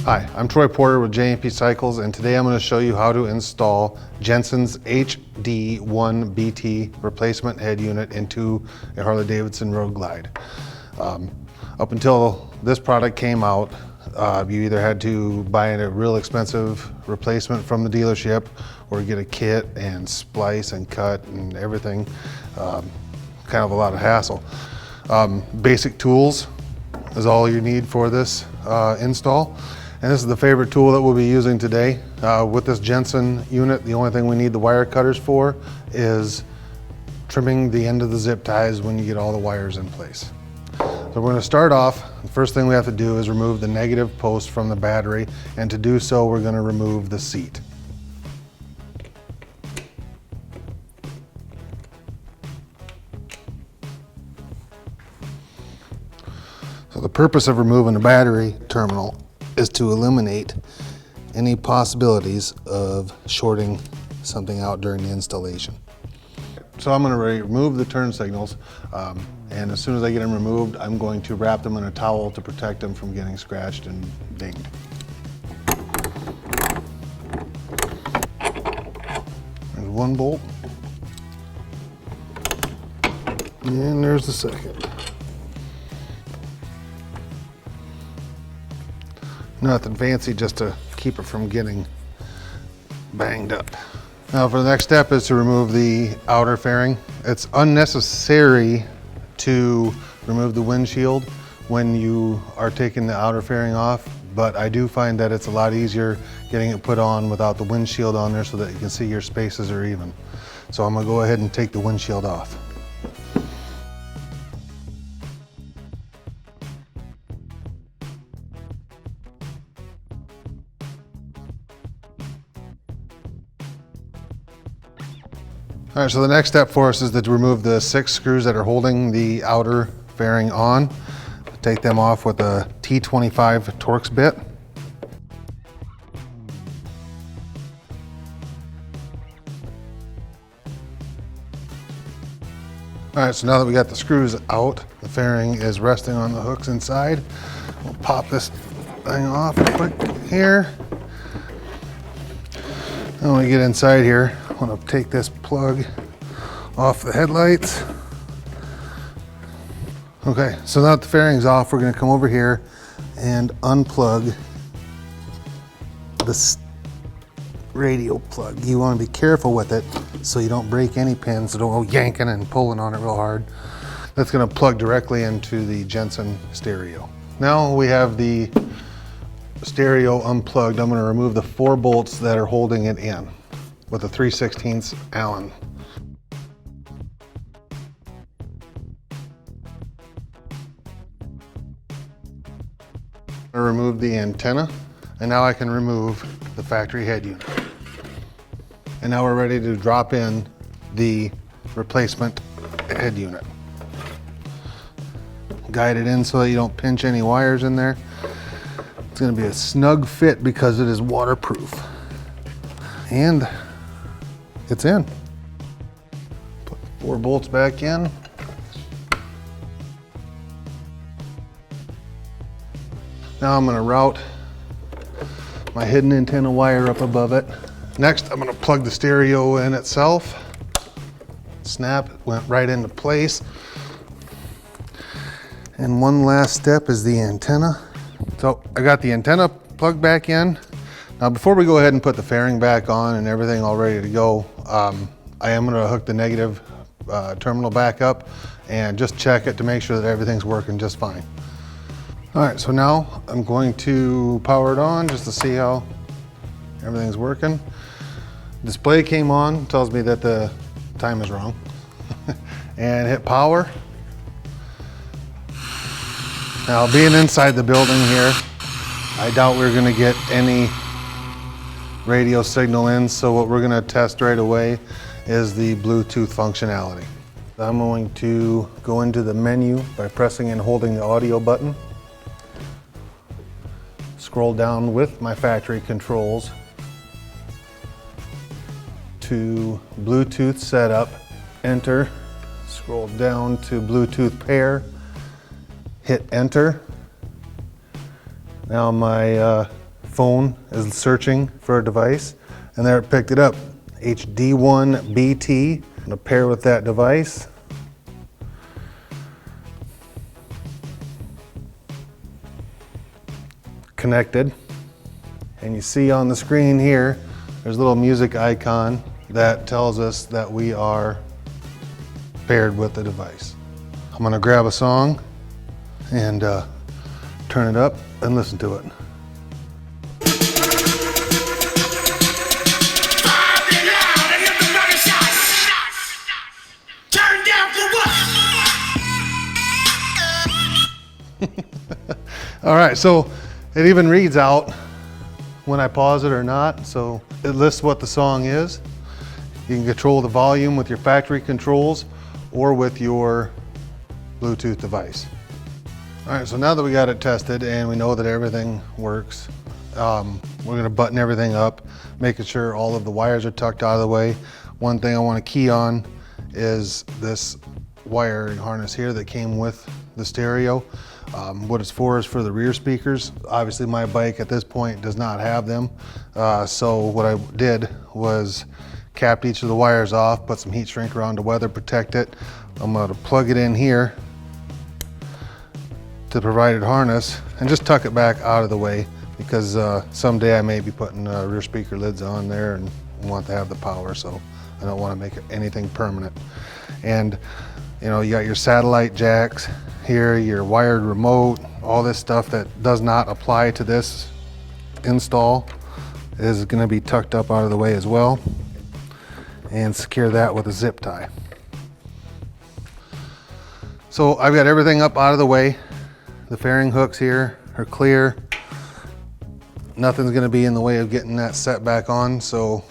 Hi, I'm Troy Porter with J&P Cycles, and today I'm going to show you how to install Jensen's HD1BT replacement head unit into a Harley Davidson Road Glide. Up until this product came out, you either had to buy a real expensive replacement from the dealership or get a kit and splice and cut and everything. Kind of a lot of hassle. Basic tools is all you need for this install. And this is the favorite tool that we'll be using today. With this Jensen unit, the only thing we need the wire cutters for is trimming the end of the zip ties when you get all the wires in place. So we're going to start off, the first thing we have to do is remove the negative post from the battery, and to do so we're going to remove the seat. So the purpose of removing the battery terminal is to eliminate any possibilities of shorting something out during the installation. So I'm going to remove the turn signals, and as soon as I get them removed, I'm going to wrap them in a towel to protect them from getting scratched and dinged. There's one bolt, and there's the second. Nothing fancy, just to keep it from getting banged up. Now for the next step is to remove the outer fairing. It's unnecessary to remove the windshield when you are taking the outer fairing off, but I do find that it's a lot easier getting it put on without the windshield on there so that you can see your spaces are even. So I'm gonna go ahead and take the windshield off. All right, so the next step for us is to remove the 6 screws that are holding the outer fairing on. Take them off with a T25 Torx bit. All right, so now that we got the screws out, the fairing is resting on the hooks inside. We'll pop this thing off quick here. Then when we get inside here, I'm going to take this plug off the headlights. Okay, so now that the fairing's off, we're going to come over here and unplug this radio plug. You want to be careful with it so you don't break any pins, so don't go yanking and pulling on it real hard. That's going to plug directly into the Jensen stereo. Now we have the stereo unplugged. I'm going to remove the 4 bolts that are holding it in with a 3/16 Allen. I removed the antenna, and now I can remove the factory head unit. And now we're ready to drop in the replacement head unit. Guide it in so that you don't pinch any wires in there. It's going to be a snug fit because it is waterproof. And it's in. Put 4 bolts back in. Now I'm going to route my hidden antenna wire up above it. Next, I'm going to plug the stereo in itself. Snap, it went right into place. And one last step is the antenna. So I got the antenna plugged back in. Now before we go ahead and put the fairing back on and everything all ready to go, I am going to hook the negative terminal back up and just check it to make sure that everything's working just fine. All right, so now I'm going to power it on just to see how everything's working. Display came on, tells me that the time is wrong. And hit power. Now being inside the building here, I doubt we're going to get any radio signal in, so what we're going to test right away is the Bluetooth functionality. I'm going to go into the menu by pressing and holding the audio button. Scroll down with my factory controls to Bluetooth setup, enter, scroll down to Bluetooth pair, hit enter. Now my phone is searching for a device, and there it picked it up. HD1BT. I'm gonna pair with that device. Connected. And you see on the screen here, there's a little music icon that tells us that we are paired with the device. I'm gonna grab a song and turn it up and listen to it. All right, so it even reads out when I pause it or not, so it lists what the song is. You can control the volume with your factory controls or with your Bluetooth device. All right, so now that we got it tested and we know that everything works, we're gonna button everything up, making sure all of the wires are tucked out of the way. One thing I wanna key on is this wiring harness here that came with the stereo. What it's for is for the rear speakers. Obviously my bike at this point does not have them. So what I did was capped each of the wires off, put some heat shrink around to weather protect it. I'm gonna plug it in here to the provided harness and just tuck it back out of the way because someday I may be putting rear speaker lids on there and want to have the power, so I don't want to make it anything permanent. And you know, you got your satellite jacks here, your wired remote, all this stuff that does not apply to this install is going to be tucked up out of the way as well, and secure that with a zip tie. So I've got everything up out of the way. The fairing hooks here are clear. Nothing's going to be in the way of getting that set back on, so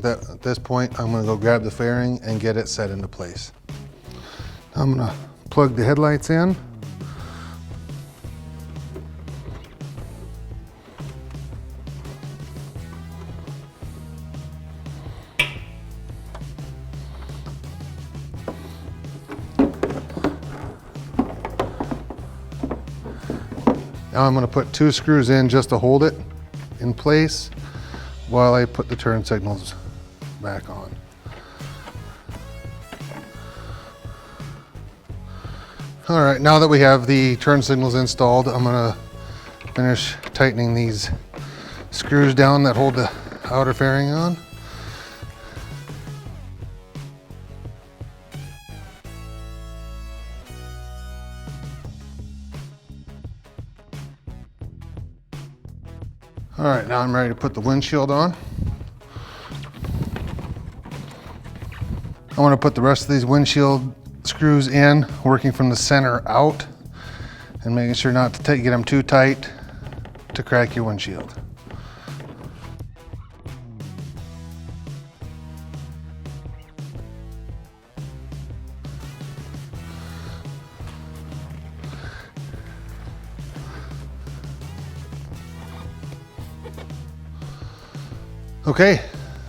at this point I'm going to go grab the fairing and get it set into place. I'm going to plug the headlights in. Now I'm going to put 2 screws in just to hold it in place while I put the turn signals back on. All right, now that we have the turn signals installed, I'm going to finish tightening these screws down that hold the outer fairing on. All right, now I'm ready to put the windshield on. I want to put the rest of these windshield screws in, working from the center out and making sure not to get them too tight to crack your windshield. Okay,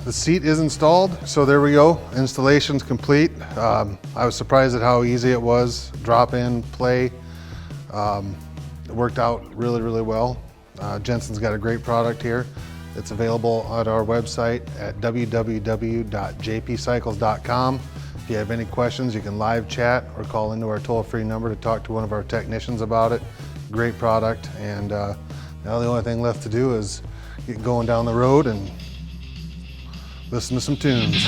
the seat is installed, so there we go. Installation's complete. I was surprised at how easy it was. Drop in, play. It worked out really, really well. Jensen's got a great product here. It's available at our website at www.jpcycles.com. If you have any questions, you can live chat or call into our toll-free number to talk to one of our technicians about it. Great product, and now the only thing left to do is get going down the road and listen to some tunes.